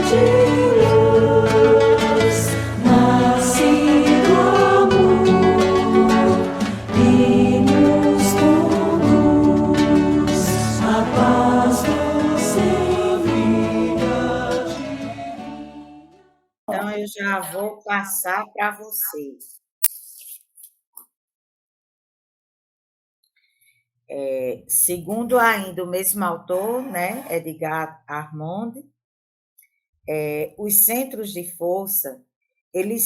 de luz, nasce do amor e nos conduz a paz doce vida divina. Então, eu já vou passar para vocês. Segundo ainda o mesmo autor, né, Edgar Armond, os centros de força, ele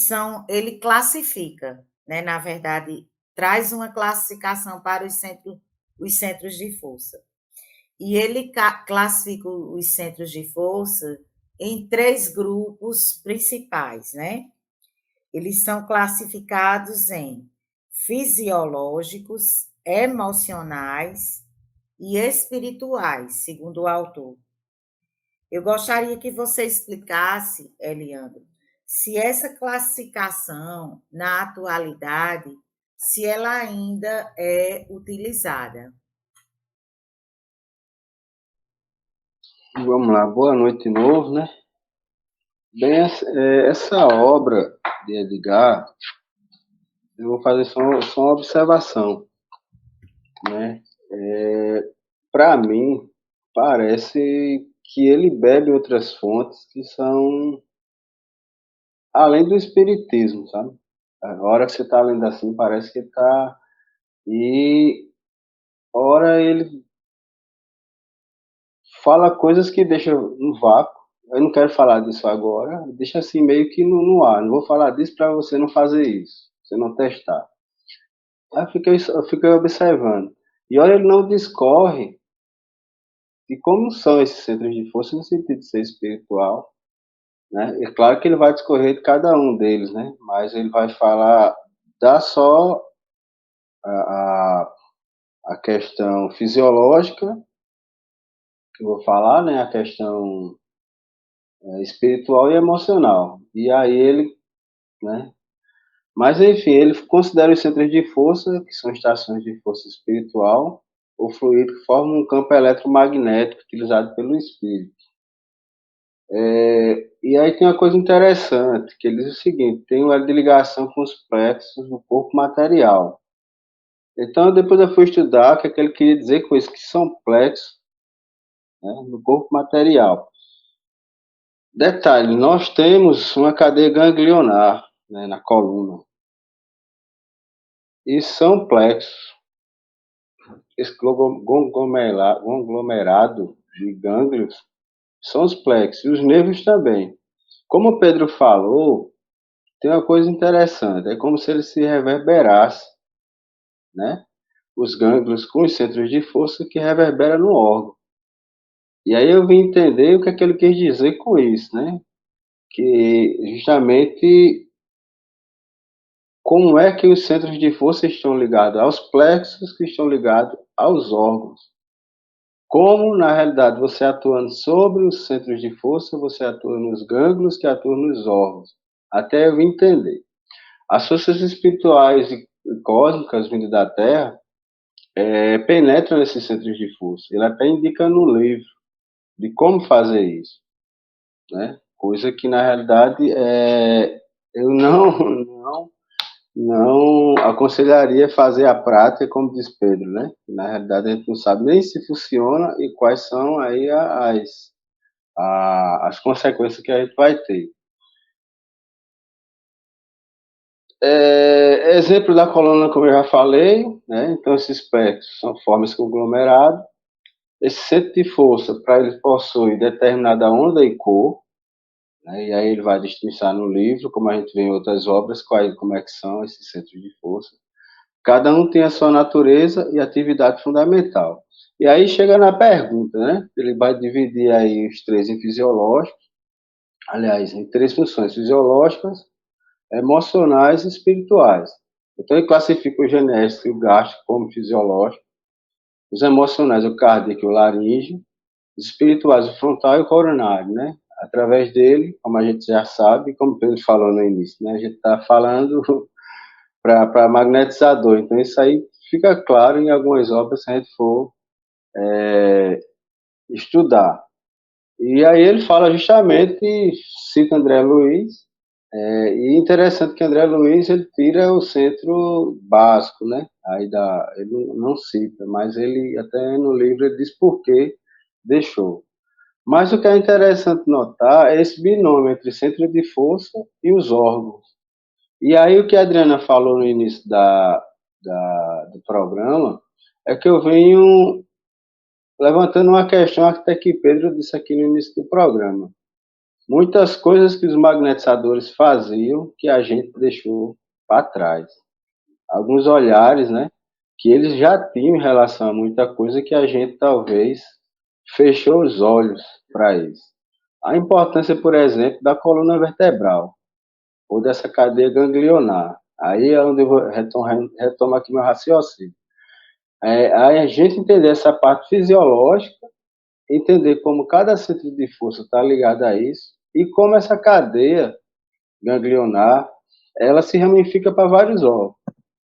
classifica, né, na verdade, traz uma classificação para os centros de força. E ele classifica os centros de força em 3 grupos principais, né? Eles são classificados em fisiológicos, emocionais e espirituais, segundo o autor. Eu gostaria que você explicasse, Eliandro, se essa classificação, na atualidade, se ela ainda é utilizada. Vamos lá, boa noite de novo, né? Bem, essa obra de Edgar, eu vou fazer só uma observação, né? Para mim, parece que ele bebe outras fontes que são além do espiritismo, sabe? A hora que você está lendo assim, parece que está... E ora ele fala coisas que deixam no vácuo. Eu não quero falar disso agora, deixa assim meio que no ar. Não vou falar disso para você não fazer isso, você não testar. Aí eu fiquei observando. E olha, ele não discorre de como são esses centros de força no sentido de ser espiritual, né? É claro que ele vai discorrer de cada um deles, né? Mas ele vai falar da só a, a questão fisiológica, que eu vou falar, né? A questão espiritual e emocional. E aí ele, né? Mas enfim, ele considera os centros de força, que são estações de força espiritual, ou fluido que formam um campo eletromagnético utilizado pelo espírito. E aí tem uma coisa interessante, que ele diz o seguinte: tem uma ligação com os plexos do corpo material. Então, depois eu fui estudar o que é que ele queria dizer com isso, que são plexos, né, no corpo material. Detalhe, nós temos uma cadeia ganglionar, né, na coluna. E são plexos. Esse conglomerado de gânglios são os plexos, e os nervos também. Como o Pedro falou, tem uma coisa interessante, é como se ele se reverberasse, né? Os gânglios com os centros de força que reverbera no órgão. E aí eu vim entender o que é que ele quis dizer com isso, né? Que justamente como é que os centros de força estão ligados aos plexos que estão ligados aos órgãos. Como, na realidade, você atuando sobre os centros de força, você atua nos gânglios que atuam nos órgãos. Até eu entender. As forças espirituais e cósmicas vindo da Terra penetram nesses centros de força. Ele até indica no livro de como fazer isso, né? Coisa que, na realidade, eu não aconselharia fazer a prática, como diz Pedro, né? Na realidade, a gente não sabe nem se funciona e quais são aí as consequências que a gente vai ter. Exemplo da coluna, como eu já falei, né? Então, esses espectros formam esse conglomerado. Esse centro de força, para ele possui determinada onda e cor, né? E aí ele vai destrinçar no livro, como a gente vê em outras obras, como é que são esses centros de força. Cada um tem a sua natureza e atividade fundamental. E aí chega na pergunta, né? Ele vai dividir aí os 3 em fisiológicos, aliás, em 3 funções: fisiológicas, emocionais e espirituais. Então ele classifica o genésico e o gástrico como fisiológico, os emocionais, o cardíaco e o laríngeo, os espirituais, o frontal e o coronário, né? Através dele, como a gente já sabe, como o Pedro falou no início, né? A gente está falando para magnetizador. Então, isso aí fica claro em algumas obras, se a gente for estudar. E aí ele fala justamente, cita André Luiz, e interessante que André Luiz ele tira o centro básico, né? Ele não cita, mas ele até no livro ele diz por que deixou. Mas o que é interessante notar é esse binômio entre centro de força e os órgãos. E aí o que a Adriana falou no início do programa é que eu venho levantando uma questão até que Pedro disse aqui no início do programa. Muitas coisas que os magnetizadores faziam que a gente deixou para trás. Alguns olhares, né, que eles já tinham em relação a muita coisa que a gente talvez fechou os olhos para isso. A importância, por exemplo, da coluna vertebral ou dessa cadeia ganglionar. Aí é onde eu retomo aqui meu raciocínio. A gente entender essa parte fisiológica, entender como cada centro de força está ligado a isso e como essa cadeia ganglionar ela se ramifica para vários órgãos.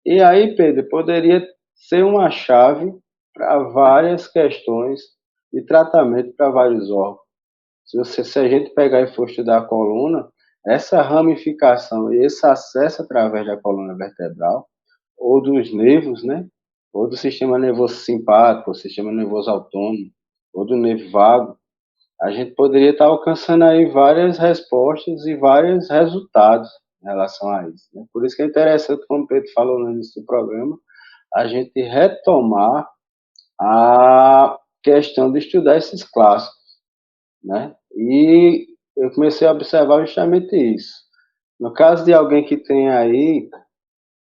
E aí, Pedro, poderia ser uma chave para várias questões de tratamento para vários órgãos. Se a gente pegar e for estudar a coluna, essa ramificação e esse acesso através da coluna vertebral, ou dos nervos, né? Ou do sistema nervoso simpático, ou sistema nervoso autônomo, ou do nervo vago, a gente poderia estar alcançando aí várias respostas e vários resultados em relação a isso, né? Por isso que é interessante, como o Pedro falou no início do programa, a gente retomar a questão de estudar esses clássicos, né? E eu comecei a observar justamente isso. No caso de alguém que tem aí,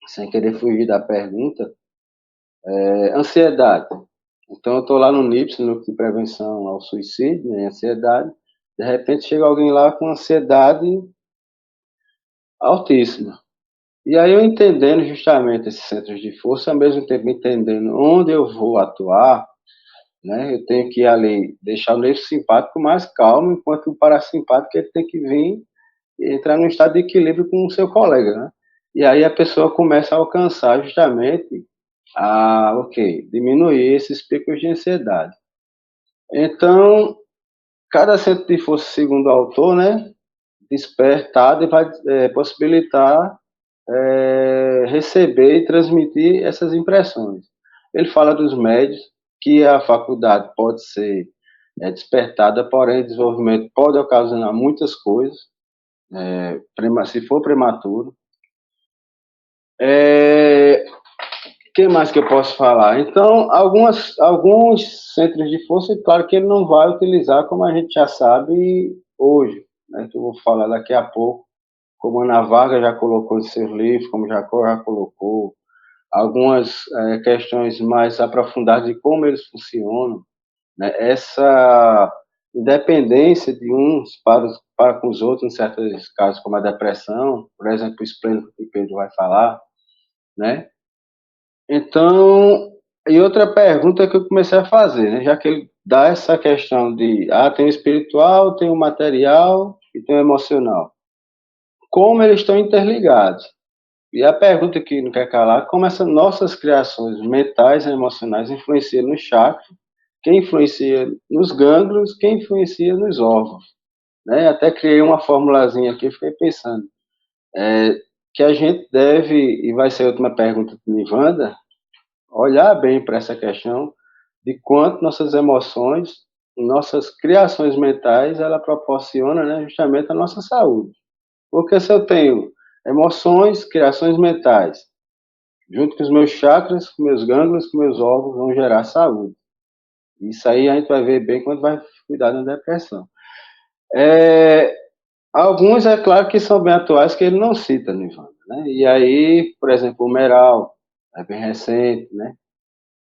sem querer fugir da pergunta, ansiedade. Então, eu estou lá no NIPS, no Núcleo de Prevenção ao Suicídio, né, ansiedade. De repente, chega alguém lá com ansiedade altíssima. E aí, eu entendendo justamente esses centros de força, ao mesmo tempo entendendo onde eu vou atuar, né, eu tenho que ali deixar o nervo simpático mais calmo, enquanto o parasimpático ele tem que vir e entrar num estado de equilíbrio com o seu colega, né? E aí a pessoa começa a alcançar justamente diminuir esses picos de ansiedade. Então, cada centro de força, segundo o autor, né, despertado e vai possibilitar receber e transmitir essas impressões. Ele fala dos médios, que a faculdade pode ser despertada, porém o desenvolvimento pode ocasionar muitas coisas, se for prematuro. Que mais que eu posso falar? Então, alguns centros de força, claro que ele não vai utilizar, como a gente já sabe hoje, né, que eu vou falar daqui a pouco, como a Ana Varga já colocou em seus livros, como Jacó já colocou, algumas questões mais aprofundadas de como eles funcionam, né, essa independência de uns para com os outros, em certos casos, como a depressão, por exemplo, o esplênico que o Pedro vai falar, né? Então, e outra pergunta que eu comecei a fazer, né? Já que ele dá essa questão de, tem o espiritual, tem o material e tem o emocional. Como eles estão interligados? E a pergunta que não quer calar, como essas nossas criações mentais e emocionais influenciam no chakra, quem influencia nos gânglios, quem influencia nos órgãos, né? Até criei uma formulazinha aqui, fiquei pensando, que a gente deve, e vai ser a última pergunta de Nivanda, olhar bem para essa questão de quanto nossas emoções, nossas criações mentais, ela proporciona, né, justamente a nossa saúde. Porque se eu tenho emoções, criações mentais, junto com os meus chakras, com meus gânglios, com meus órgãos, vão gerar saúde. Isso aí a gente vai ver bem quando vai cuidar da depressão. Alguns, é claro, que são bem atuais, que ele não cita, Nivanda, né? E aí, por exemplo, o Meral, é bem recente, né?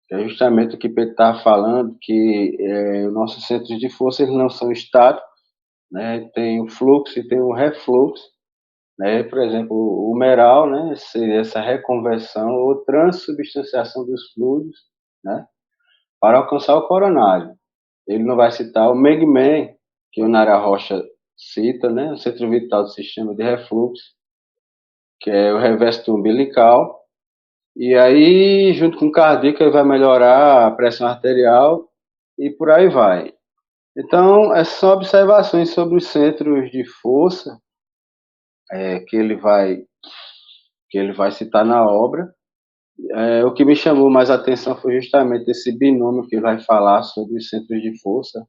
Que é justamente o que Pedro estava falando, que os nossos centros de força eles não são estáticos, né? Tem o fluxo e tem o refluxo, né? Por exemplo, o Meral, né? Seria essa reconversão ou transubstanciação dos fluidos, né? Para alcançar o coronário. Ele não vai citar o Megman, que o Nara Rocha cita, né? O centro vital do sistema de refluxo, que é o reverso umbilical. E aí, junto com o cardíaco, ele vai melhorar a pressão arterial e por aí vai. Então, essas são observações sobre os centros de força que ele vai citar na obra. O que me chamou mais a atenção foi justamente esse binômio que ele vai falar sobre os centros de força,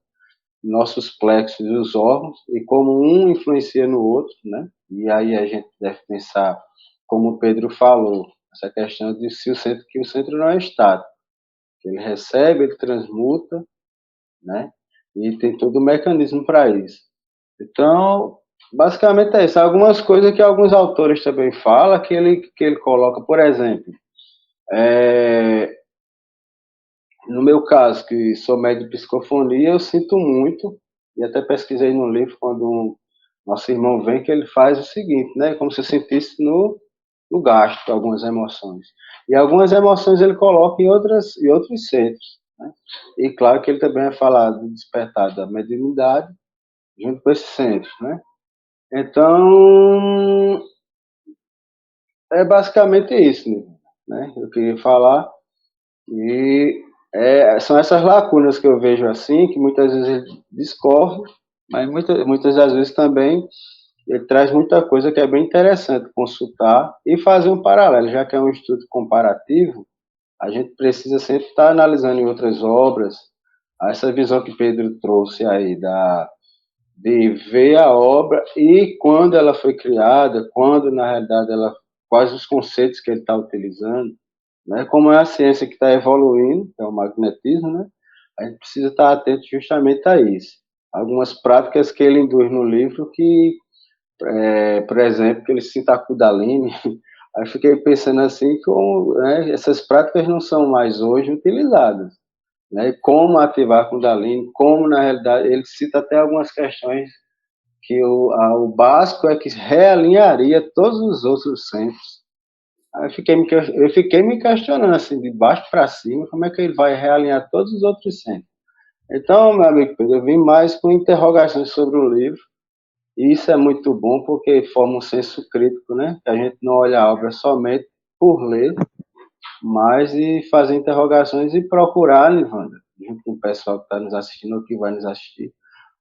nossos plexos e os órgãos, e como um influencia no outro, né? E aí a gente deve pensar, como o Pedro falou, essa questão de que o centro não é estático, que ele recebe, ele transmuta, né? E tem todo o mecanismo para isso. Então, basicamente é isso. Algumas coisas que alguns autores também falam, que ele coloca, por exemplo, no meu caso, que sou médico de psicofonia, eu sinto muito, e até pesquisei no livro, quando nosso irmão vem, que ele faz o seguinte, né? Como se eu sentisse no gasto algumas emoções. E algumas emoções ele coloca em outros centros, né? E claro que ele também vai falar do despertar da mediunidade, junto com esses centros, né? Então, é basicamente isso, né? Eu queria falar. E são essas lacunas que eu vejo assim, que muitas vezes ele discorre, mas muitas das vezes também ele traz muita coisa que é bem interessante consultar e fazer um paralelo, já que é um estudo comparativo, a gente precisa sempre estar analisando em outras obras essa visão que Pedro trouxe aí de ver a obra e quando ela foi criada, quando na realidade quais os conceitos que ele está utilizando, né? Como é a ciência que está evoluindo, que é o magnetismo, né? A gente precisa estar atento justamente a isso. Algumas práticas que ele induz no livro que, por exemplo, que ele cita a Kundalini, aí fiquei pensando assim, como, né, essas práticas não são mais hoje utilizadas, né? Como ativar a Kundalini, como na realidade, ele cita até algumas questões que o básico é que realinharia todos os outros centros. Aí eu fiquei me questionando assim, de baixo para cima, como é que ele vai realinhar todos os outros centros. Então, meu amigo Pedro, eu vim mais com interrogações sobre o livro, e isso é muito bom porque forma um senso crítico, né? Que a gente não olha a obra somente por ler, mas e fazer interrogações e procurar, Livanda, junto com o pessoal que está nos assistindo ou que vai nos assistir,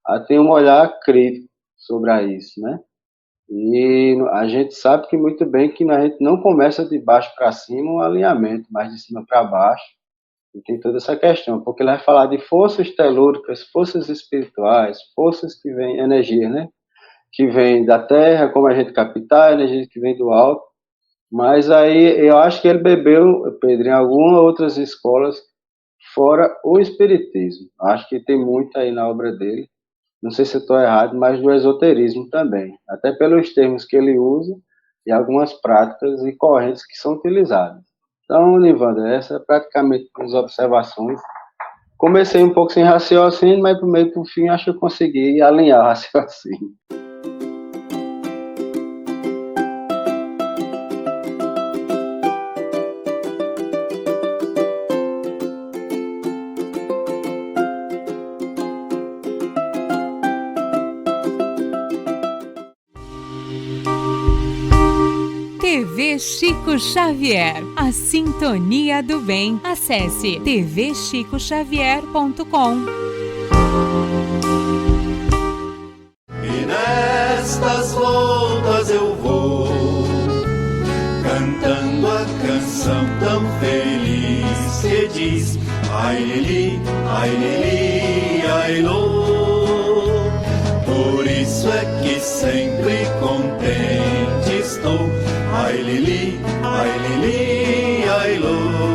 a ter um olhar crítico sobre isso, né? E a gente sabe que muito bem que a gente não começa de baixo para cima um alinhamento, mas de cima para baixo, e tem toda essa questão, porque ele vai falar de forças telúricas, forças espirituais, forças que vêm, energia, né? Que vem da terra, como a gente captar, energia que vem do alto, mas aí eu acho que ele bebeu, Pedro, em algumas outras escolas, fora o espiritismo. Acho que tem muito aí na obra dele, não sei se eu estou errado, mas do esoterismo também, até pelos termos que ele usa e algumas práticas e correntes que são utilizadas. Então, Nivanda, essa é praticamente as observações. Comecei um pouco sem raciocínio, mas pro meio pro fim acho que eu consegui alinhar o raciocínio. TV Chico Xavier, a sintonia do bem. Acesse tvchicoxavier.com. E nestas voltas eu vou cantando a canção tão feliz que diz: ai lili, ai lô. Por isso é que sempre contente estou. Ai lili, ai lô.